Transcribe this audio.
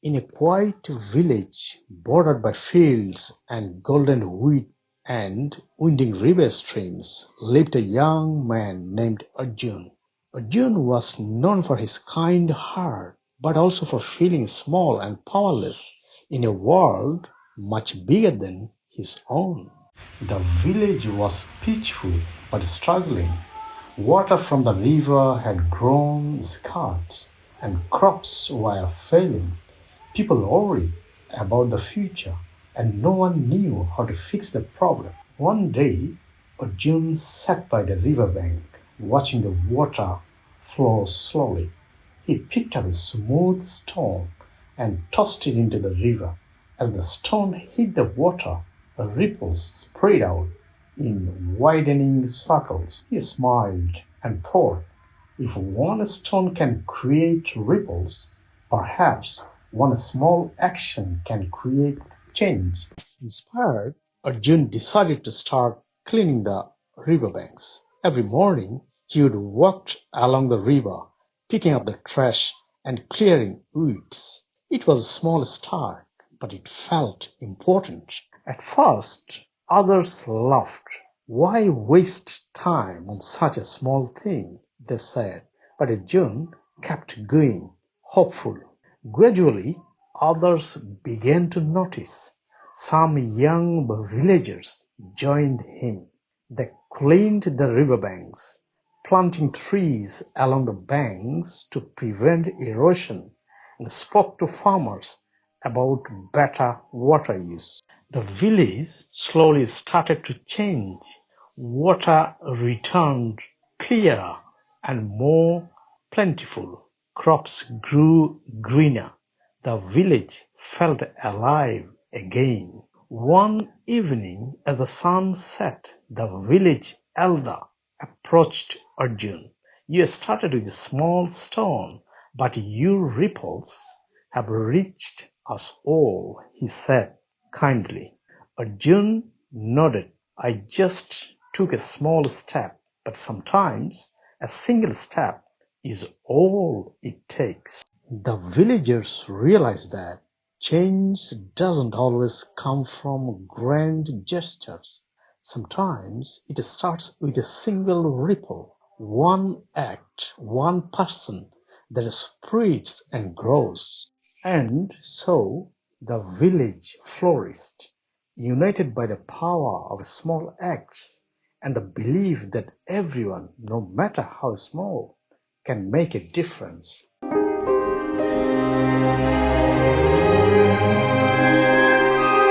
In a quiet village bordered by fields and golden wheat and winding river streams lived a young man named Arjun. Arjun was known for his kind heart, but also for feeling small and powerless in a world much bigger than his own. The village was peaceful but struggling. Water from the river had grown scarce, and crops were failing. People worried about the future, and no one knew how to fix the problem. One day, Arjun sat by the riverbank, watching the water flow slowly. He picked up a smooth stone and tossed it into the river. As the stone hit the water, ripples spread out in widening circles. He smiled and thought, if one stone can create ripples, perhaps one small action can create change. Inspired, Arjun decided to start cleaning the riverbanks. Every morning, he would walk along the river, picking up the trash and clearing weeds. It was a small start, but it felt important. At first, others laughed. Why waste time on such a small thing? They said. But Arjun kept going, hopeful. Gradually, others began to notice. Some young villagers joined him. They cleaned the riverbanks, planting trees along the banks to prevent erosion, and spoke to farmers about better water use. The village slowly started to change. Water returned clearer and more plentiful. Crops grew greener. The village felt alive again. One evening, as the sun set, the village elder approached Arjun. You started with a small stone, but your ripples have reached us all, he said kindly. Arjun nodded. I just took a small step, but sometimes a single step is all it takes. The villagers realized that change doesn't always come from grand gestures. Sometimes it starts with a single ripple, one act, one person that spreads and grows. And so the village flourished, united by the power of small acts and the belief that everyone, no matter how small, can make a difference.